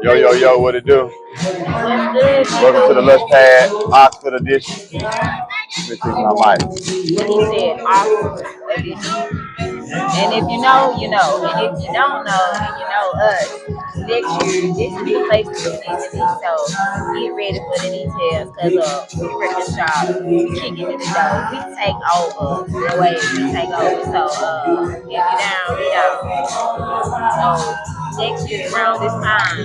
Yo, yo, yo, what it do? What's good, Welcome to the people? Lush Pad, Oxford edition. Let me take my mic. He said Oxford edition. And if you know, you know. And if you don't know, and you know us, next year, this is the place to tune in to me. So get ready for the details because we record shop, we kick it to the door, we take over the way we take over. So if you down, we down. So next year around this time,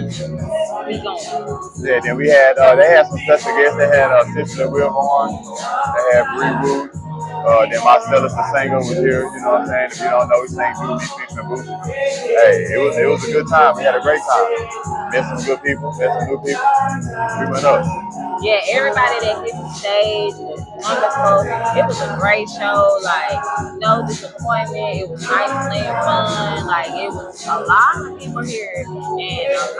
we going. Yeah, then we had, they had some special guests. They had Tiffany Wilborn. They had Bree Root. Then Marcellus, the singer, was here. You know what I'm saying? If you don't know, we sang through these Beach and Boots. Hey, it was a good time. We had a great time. Met some good people. Met some new people. We went up. Yeah, everybody that hit the stage was wonderful. It was a great show. Like, no disappointment. It was nice, clean, fun. Like, it was a lot of people here, and a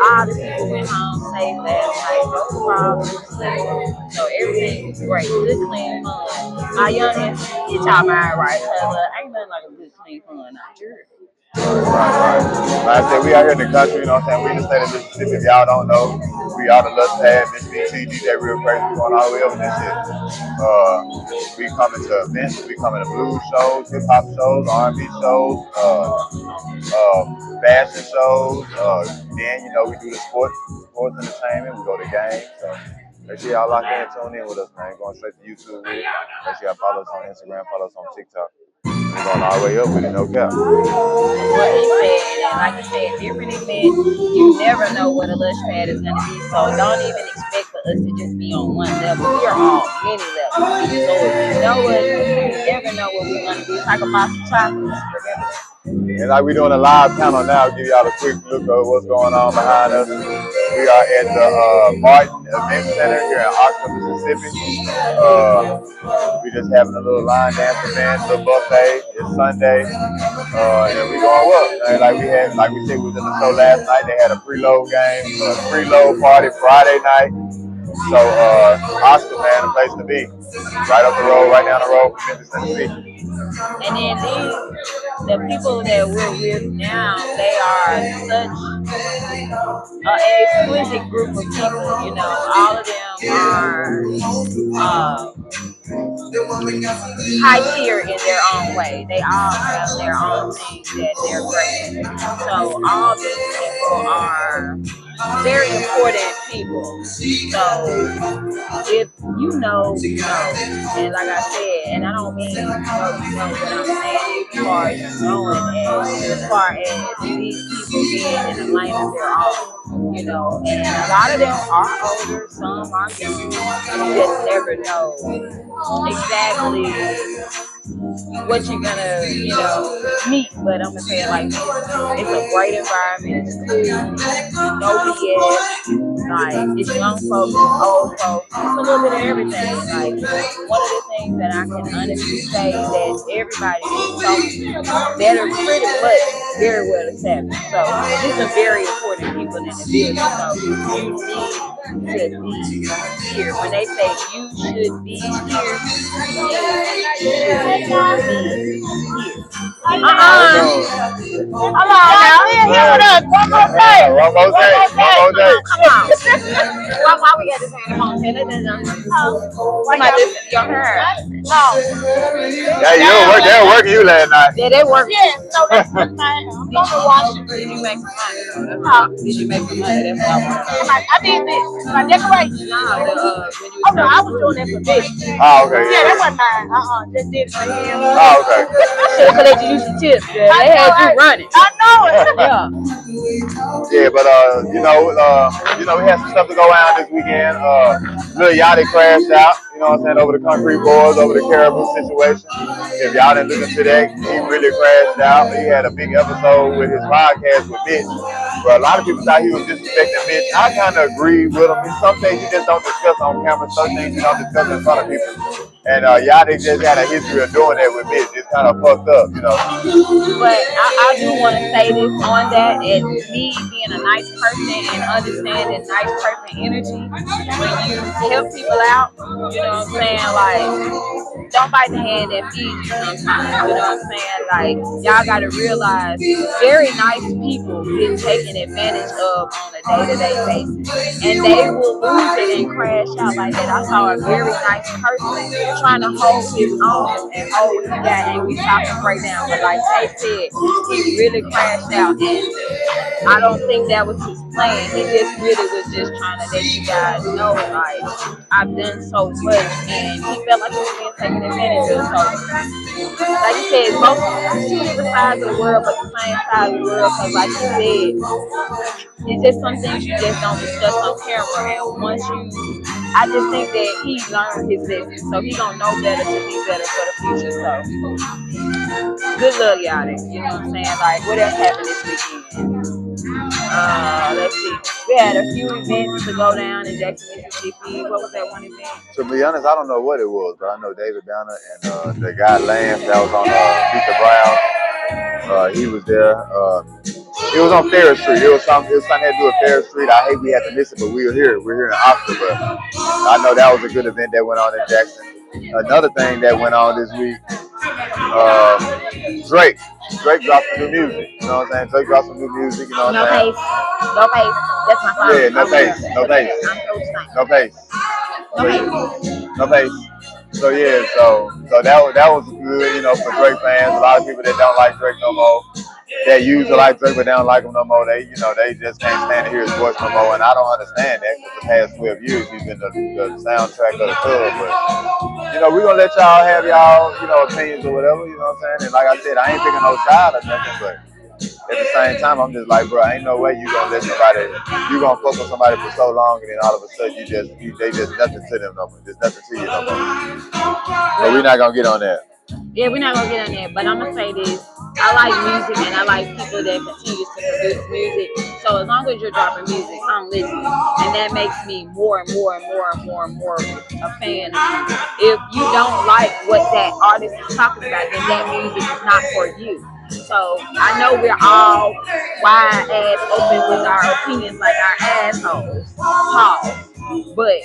lot of people went home safe last night. No problems. So everything was great. Good, clean fun. My youngest, get y'all mind right, cause ain't nothing like a good, clean fun out here. Right. Like I said, we out here in the country, you know what I'm saying? We in the state of Mississippi. If y'all don't know, we out of Lush Pad, Mississippi, DJ Real Crazy, we going all the way over this shit. We coming to events, we coming to blues shows, hip hop shows, R&B shows, fashion shows. Then, you know, we do the sports entertainment, we go to games. So make sure y'all lock in and tune in with us, man. Going straight to YouTube with it. Make sure y'all follow us on Instagram, follow us on TikTok. We're going all the way up with it, no cap. What he said, and like you said, different events, you never know what a Lush Pad is going to be. So don't even expect for us to just be on one level. We are on many levels. So if you know us, you never know what we're going to be. Talk about some chocolates. Remember that. And like we're doing a live panel now, give y'all a quick look of what's going on behind us. We are at the Martin Event Center here in Oxford, Mississippi. We just having a little line dance event, little buffet. It's Sunday, and we going well. And like we said, we was in the show last night. They had a preload game, preload party Friday night. So Oscar, man, a place to be. Right up the road, right down the road from Memphis, Tennessee. And then the people that we're with now, they are such an exquisite group of people. You know, all of them are high tier in their own way. They all have their own things that they're great at. So all these people are very important people. So if you know, you know. And like I said, and I don't mean you know, but I'm saying as far as knowing and as far as these people being in the line of their own, you know. And a lot of them are older, some are young. You just never know exactly what you're gonna, you know, meet. But I'm gonna say it like this: it's a great environment. It's cool. No BS. Like it's young folks, it's old folks, it's a little bit of everything. Like one of the things that I can honestly say that everybody is so better, pretty much very well established. So these are very important people in the business. So you need to be here. When they say you should be here, you should be here. Hold on now. We're here with us. One more day. One more day. Come on. Why we got this hand in phone? Why not this? Your hair? No. Yeah, they were working you last night. Yeah, they work. Yeah, so that's my I'm going to wash it. Did you make some money? Huh? Did you make some money? That's what I want to know. I did this. My decoration. No, when you no, I was doing that for business. Oh, okay. Yeah, that wasn't mine. Just did it for him. Oh, okay. I should have let you use some tips, girl. They had you running. I know it. Yeah. Yeah, but we had some stuff to go around this weekend. Little Yachty crashed out, you know what I'm saying, over the concrete boards, over the caribou situation. If y'all didn't look into that, he really crashed out. He had a big episode with his podcast with Mitch. But a lot of people thought he was disrespecting Mitch. I kind of agree with him. Some things you just don't discuss on camera, some things you don't discuss in front of people. And Yachty just had a history of doing that with Mitch. It's it's kind of fucked up, you know. But I do want to say this on that, and me being a nice person and understanding nice person energy, when you help people out, you know what I'm saying? Like, don't bite the hand that feeds you sometimes. You know what I'm saying? Like, y'all got to realize very nice people get taken advantage of on a day-to-day basis. And they will lose it and crash out like that. I saw a very nice person trying to hold his own and hold what he got, and we saw him break down. But like Tay said, he really crashed out, and I don't think that was his plan. He just really was just trying to let you guys know, like, I've done so much, and he felt like he was being taken advantage of. So, like you said, both two different sides of the world, but the same side of the world. Because, like you said, it's just some things you just don't discuss on camera. And once you, I just think that he learned his lesson, so he gonna know better to be better for the future. So, good luck, Yachty. You know what I'm saying? Like, what else happened this weekend? Let's see. We had a few events to go down in Jackson, Mississippi. What was that one event? To be honest, I don't know what it was, but I know David Banner and the guy Lance that was on Peter Brown. He was there. It was on Ferris Street. It was something that had to do with Ferris Street. I hate we had to miss it, but we were here. We're here in Oxford, but I know that was a good event that went on in Jackson. Another thing that went on this week, Drake. Drake dropped some new music. You know what I'm saying? Drake dropped some new music. You know what I'm saying? No pace. That's my song. Yeah, no pace. No pace. No pace. No pace. So yeah, so that was good, you know, for Drake fans. A lot of people that don't like Drake no more, that used to like Drake but they don't like him no more. They, you know, they just can't stand to hear his voice no more. And I don't understand that because the past 12 years he's been the soundtrack of the club. But you know, we're gonna let y'all have y'all, you know, opinions or whatever. You know what I'm saying? And like I said, I ain't picking no side or nothing, but at the same time, I'm just like, bro, ain't no way you gonna let somebody, you gonna fuck with somebody for so long, and then all of a sudden they just nothing to them no more, just nothing to you no more. So we're not gonna get on that. Yeah, we're not gonna get on that, but I'm gonna say this: I like music, and I like people that continue to produce music. So as long as you're dropping music, I'm listening, and that makes me more and more and more and more and more a fan of you. If you don't like what that artist is talking about, then that music is not for you. So I know we're all wide ass open with our opinions like our assholes. Pause. But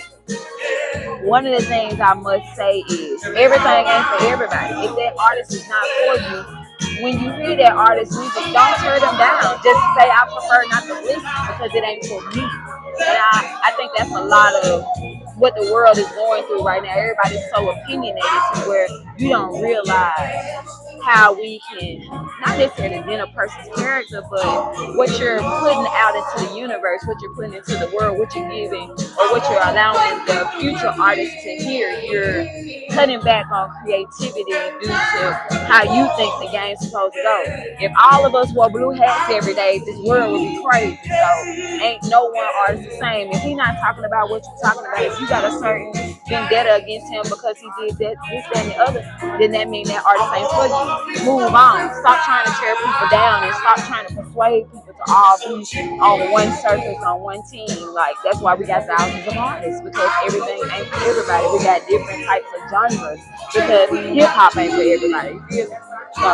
one of the things I must say is everything ain't for everybody. If that artist is not for you, when you hear that artist's music, don't tear them down. Just say I prefer not to listen because it ain't for me. And I think that's a lot of what the world is going through right now. Everybody's so opinionated to where you don't realize how we can not necessarily bend a person's character, but what you're putting out into the universe, what you're putting into the world, what you're giving, or what you're allowing the future artists to hear. You're cutting back on creativity due to how you think the game's supposed to go. If all of us wore blue hats every day, this world would be crazy. So ain't no one artist the same. If he's not talking about what you're talking about, if you got a certain vendetta against him because he did that, this, that, and the other, then that means that artist ain't for you. Move on. Stop trying to tear people down and stop trying to persuade people to all be on one surface, on one team. Like, that's why we got thousands of artists, because everything ain't for everybody. We got different types of genres because hip hop ain't for everybody. So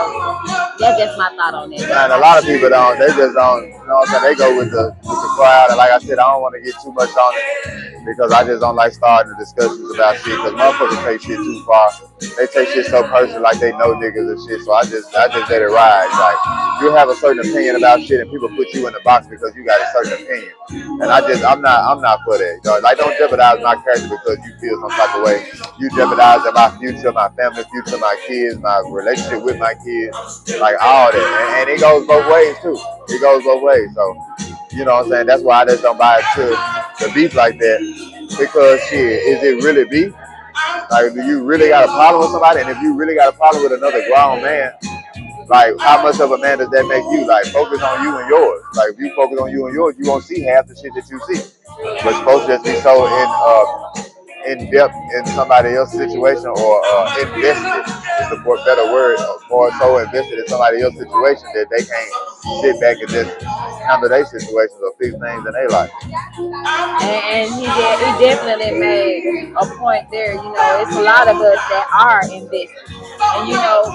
that's just my thought on that. And a lot of people don't. They just don't. You know what I'm saying? They go with the crowd. And like I said, I don't want to get too much on it because I just don't like starting the discussions about shit. Because motherfuckers take shit too far. They take shit so personal, like they know niggas and shit. So I just let it ride. Like, you have a certain opinion about shit, and people put you in the box because you got a certain opinion. And I'm not for that. You know? Like, don't jeopardize my character because you feel some type of way. You jeopardize my future, my family future, my kids, my relationship with my kids, like all that. And it goes both ways too. It goes both ways. So, you know what I'm saying? That's why I just don't buy into the beef like that. Because shit, is it really beef? Like, do you really got a problem with somebody? And if you really got a problem with another grown man, like, how much of a man does that make you? Like, focus on you and yours. Like, if you focus on you and yours, you won't see half the shit that you see. But you're supposed to just be so in depth in somebody else's situation, or invested is the more better word, or so invested in somebody else's situation that they can't sit back and just handle their situations or fix things in their life. And he definitely made a point there. You know, it's a lot of us that are invested. And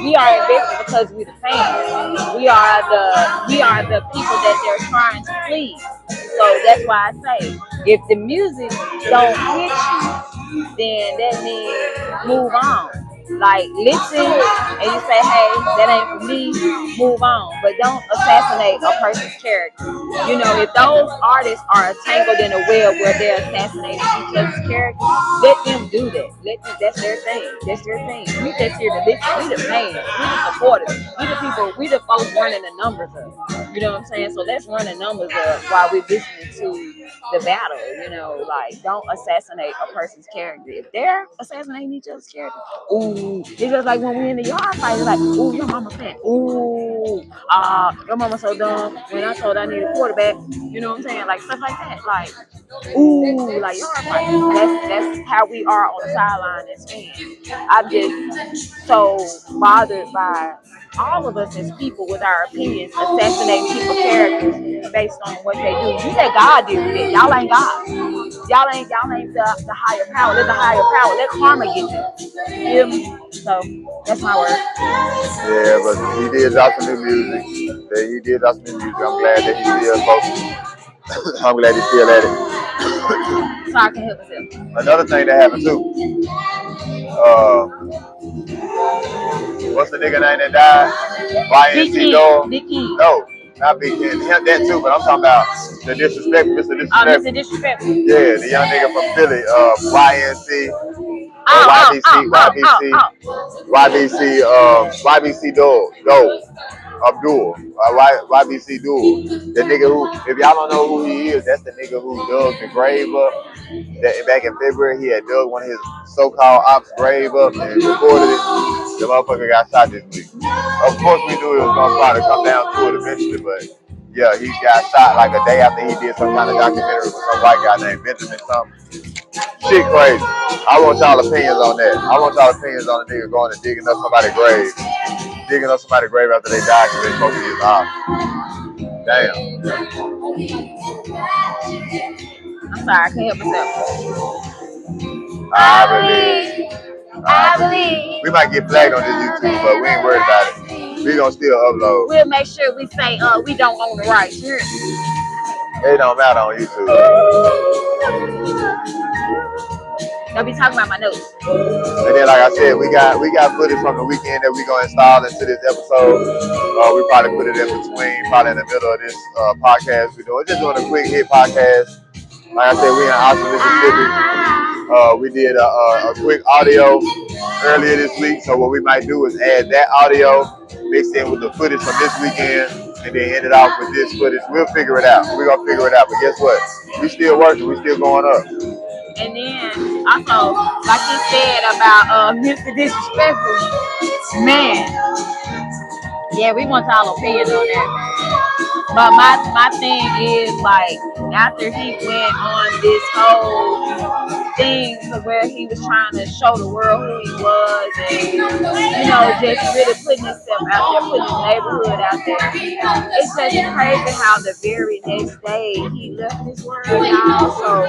we are invested because we're the fans. We are the people that they're trying to please. So that's why I say, if the music don't hit you, then that means move on. Like, listen and you say, hey, that ain't for me, move on. But don't assassinate a person's character. If those artists are tangled in a web where they're assassinating each other's characters, let them do that. That's their thing. That's their thing. We just here to listen. We the fans. We the supporters. We the people. We the folks running the numbers up. You know what I'm saying? So let's run the numbers up while we're listening to the battle. Like, don't assassinate a person's character. If they're assassinating each other's character, ooh, it's just like when we in the yard fight. It's like, ooh, your mama fat. Ooh, your mama so dumb. When I told her I need a quarterback, you know what I'm saying? Like, stuff like that. Like, ooh, like yard fight. That's how we are on the sideline as fans. I'm just so bothered by all of us as people with our opinions assassinating people's characters based on what they do. You say God did it. Y'all ain't God. Y'all ain't the higher power. Let the higher power. Let karma get you. You feel me? So that's my word. Yeah, but he did drop some new music. He did drop some new music. I'm glad that he still focused. I'm glad he's still at it. So I can help myself. Another thing that happened too. What's the nigga name that died? YNC Dog. No, not Big Ken. That too, but I'm talking about the disrespect, Mr. Disrespect. Mr. Disrespect. Yeah, the young nigga from Philly, YNC. YBC Dole. Abdul, YBC Duel. The nigga who, if y'all don't know who he is, that's the nigga who dug the grave up. Back in February, he had dug one of his so-called ops grave up and reported it. The motherfucker got shot this week. Of course, we knew it was gonna probably come down to it eventually, but yeah, he got shot like a day after he did some kind of documentary with some white guy named Benjamin something. Shit crazy. I want y'all opinions on that. I want y'all opinions on the nigga going and digging up somebody's grave. Digging up somebody's grave after they died because they supposed to be his ops. Damn. I'm sorry, I can't help myself. I believe. We might get flagged on this YouTube, but we ain't worried about it. We gonna still upload. We'll make sure we say we don't own the rights. It don't matter on YouTube. They'll be talking about my notes. And then, like I said, we got footage from the weekend that we gonna install into this episode. We probably put it in between, probably in the middle of this podcast we doing. Just doing a quick hit podcast. Like I said, we in Austin, Mississippi. We did a quick audio earlier this week. So what we might do is add that audio mixed in with the footage from this weekend, and then end it off with this footage. We'll figure it out. We're gonna figure it out. But guess what? We still working. We still going up. And then also, like you said about Mr. Disrespectful, man. Yeah, we want y'all opinion on that, man. But my thing is, like, after he went on this whole thing to where he was trying to show the world who he was, and just really putting himself out there, putting his neighborhood out there. It's just crazy how the very next day he left this world, y'all. So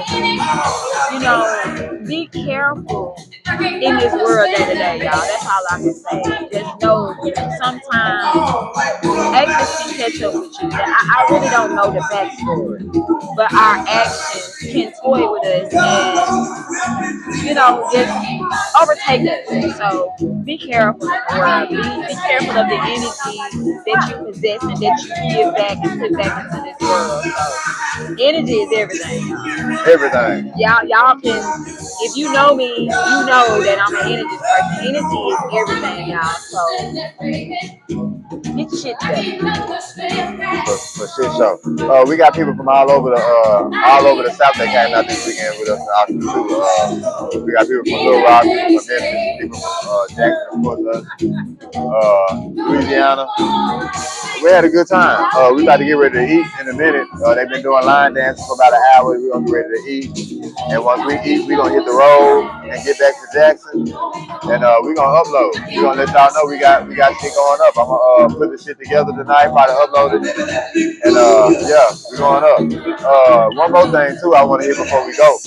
be careful in this world day to day, y'all. That's all I can say. Just know sometimes actions can catch up with you. I really don't know the backstory, but our actions can toy with us and just overtake us. So be careful in the world. Be careful of the energy that you possess and that you give back and put back into this world. So energy is everything, y'all. Everything. Y'all can, if you know me, you know that I'm an energy person. Energy is everything, y'all. So get your shit together. For shit show. We got people from all over the South that came out this weekend with us in Austin too. We got people from Little Rock, people from Memphis, people from Jackson, of course, Louisiana. We had a good time. We about to get ready to eat in a minute. They've been doing line dancing for about an hour. We're gonna get ready to eat, and once we eat, we're gonna hit the road and get back to Jackson. And we're gonna upload. We're gonna let y'all know we got shit going up. I'm gonna put the shit together tonight, probably upload it. And yeah, we're going up. One more thing too I wanna hit before we go.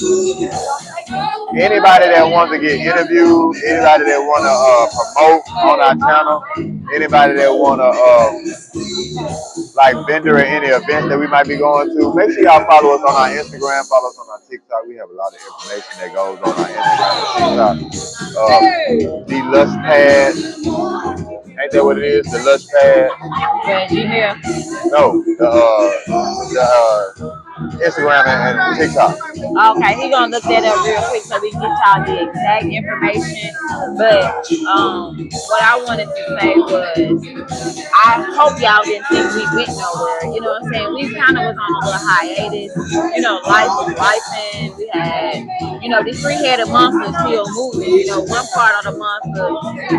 Anybody that wants to get interviewed, anybody that wanna promote on our channel, anybody that wanna like vendor at any events that we might be going to, make sure y'all follow us on our Instagram, follow us on our TikTok. We have a lot of information that goes on our Instagram and TikTok. The Lush Pad, ain't that what it is? The Lush Pad? Yeah, Gmail. No, the Instagram and TikTok. Okay, he gonna look that up real quick so we can get y'all the exact information. But what I wanted to say was, I hope y'all didn't think we went nowhere. You know what I'm saying? We kind of was on a little hiatus. You know, life was life, and we had, you know, this three-headed monster still moving. You know, one part of the monster,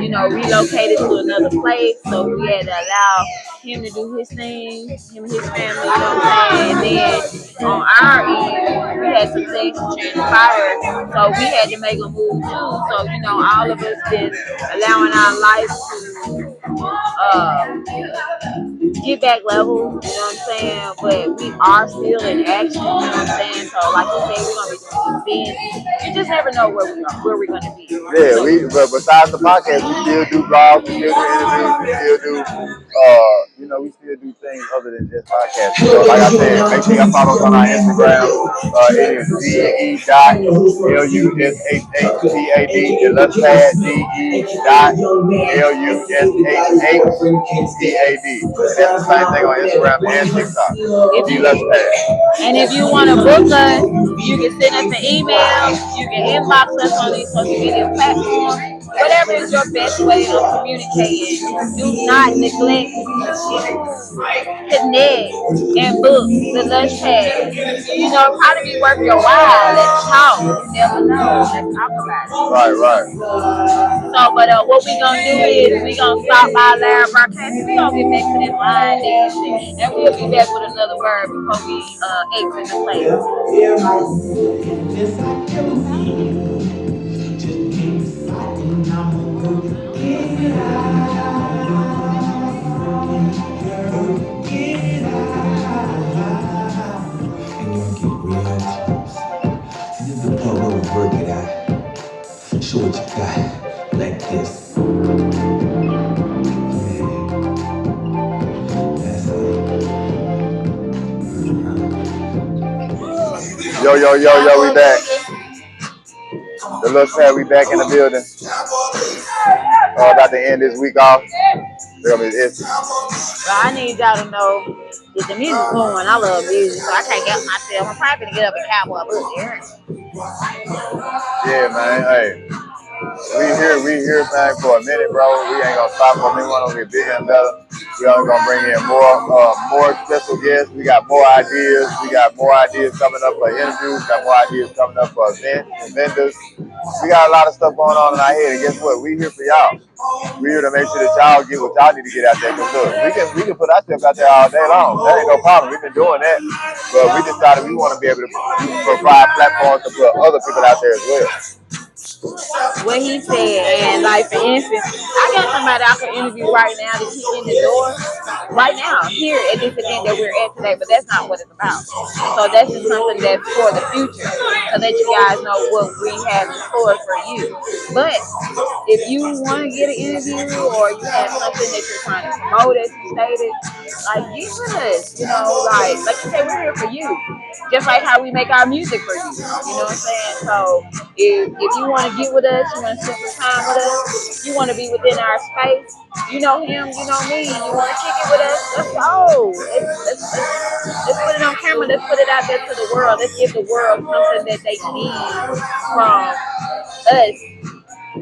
you know, relocated to another place, so we had to allow him to do his thing, him and his family. You know what I'm saying? And then on our end, we had some things to transpire, so we had to make a move too. So you know, all of us just allowing our life to get back level, you know what I'm saying? But we are still in action, you know what I'm saying? So like you said, we're gonna be doing events. You just never know where we're gonna be. Yeah, So, but besides the podcast, we still do vlogs, we still do interviews, we still do you know, we still do things other than just podcasts. So like I said, make sure y'all follow us on our Instagram. It is DE.LUSHHPAD, the Lush Pad, DE.LUSHHPAD. That's the same thing on Instagram and TikTok. The Lush Pad. And if you want to book us, you can send us an email, you can inbox us on these social media platforms. Whatever is your best way of communicating, do not neglect connect and book the Lush Pad. You know, it'll probably be worth your while. Let's talk. You never know. Let's talk about it. Right. So, but what we gonna do is we gonna stop by Larry broadcast. We gonna get back to this line dancing, and we'll be back with another word before we exit the place. Just like you need, just keep fighting. I'm gonna work it out. Work it out. And you get real close. This is the part where we work it out. Show what you got, like this. That's it. Yo, we back. The Lush Pad, we back in the building. About to end this week off. But I need y'all to know that the music's going. I love music, so I can't get myself. I'm probably gonna get up and cowboy boots here. Yeah, man. Hey, we here, man, for a minute, bro. We ain't gonna stop for a minute. We're gonna get bigger and better. We are gonna bring in more special guests. We got more ideas. We got more ideas coming up for interviews. Got more ideas coming up for events and vendors. We got a lot of stuff going on in our head. And guess what? We here for y'all. We here to make sure that y'all get what y'all need to get out there. Cause look, we can put ourselves out there all day long. That ain't no problem. We've been doing that. But we decided we want to be able to provide platforms to put other people out there as well. What he said, and like for instance, I got somebody I can interview right now to kick in the door right now here at this event that we're at today, but that's not what it's about. So that's just something that's for the future to let you guys know what we have in store for you. But if you want to get an interview or you have something that you're trying to promote, as you stated, like get with us. You know, like you said, we're here for you. Just like how we make our music for you. You know what I'm saying? So if you want to get with us, you want to spend some time with us, you want to be within our space, you know him, you know me, you want to kick it with us, let's go. Let's put it on camera. Let's put it out there to the world. Let's give the world something that they need from us,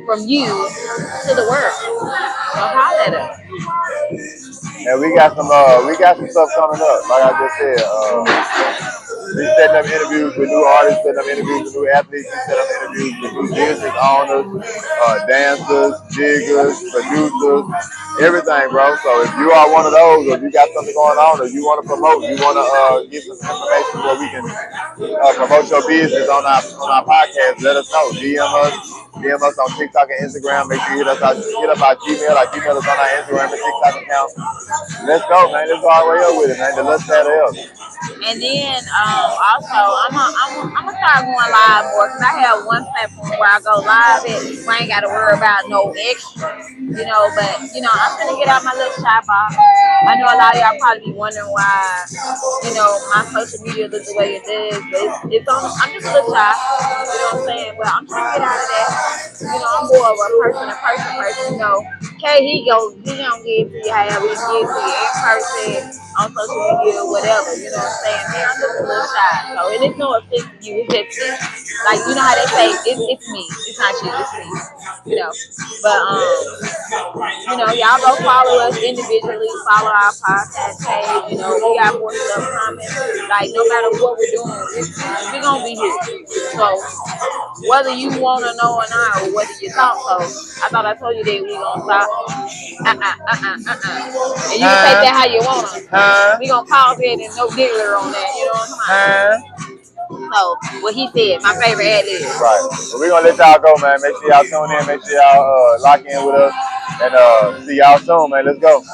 from you to the world. So holler at us. And we got some stuff coming up. Like I just said, we setting up interviews with new artists, setting up interviews with new athletes, we set up interview business owners, dancers, jiggers, producers, everything, bro. So if you are one of those, or if you got something going on, or you want to promote, you want to get some information where we can promote your business on our podcast, let us know. DM us on TikTok and Instagram. Make sure you hit up our Gmail. Our Gmail is on our Instagram and TikTok account. Let's go, man. Let's go all the way up with it, man. The Let's Chat else. And then also I'm gonna start going live more because I have one platform where I go live at where I ain't got to worry about no extra, you know. But you know, I'm gonna get out my little shop box. I know a lot of y'all probably be wondering why, you know, my social media looks the way it does, but it's on. I'm just a little shy, you know what I'm saying? But I'm trying to get out of that. You know, I'm more of a person, you know. Okay, he don't give it to you however he gives to you in person, on social media, or whatever. You know what I'm saying? Man, I'm just a little shy. So, and it's no offense to you. It's just like, you know how they say, it's me. It's not you. It's me. You know. But you know, y'all go follow us individually. Follow our podcast page. You know, we got more stuff coming. Like, no matter what we're doing, we're gonna be here. So, whether you want to know or not, or whether you thought so, I thought I told you that we gonna stop. And you can take that how you want to. We gonna pause it and no diggler on that. You know what I'm saying? So, what he said, my favorite ad is. Right. Well, we're gonna let y'all go, man. Make sure y'all tune in. Make sure y'all lock in with us, and see y'all soon, man. Let's go.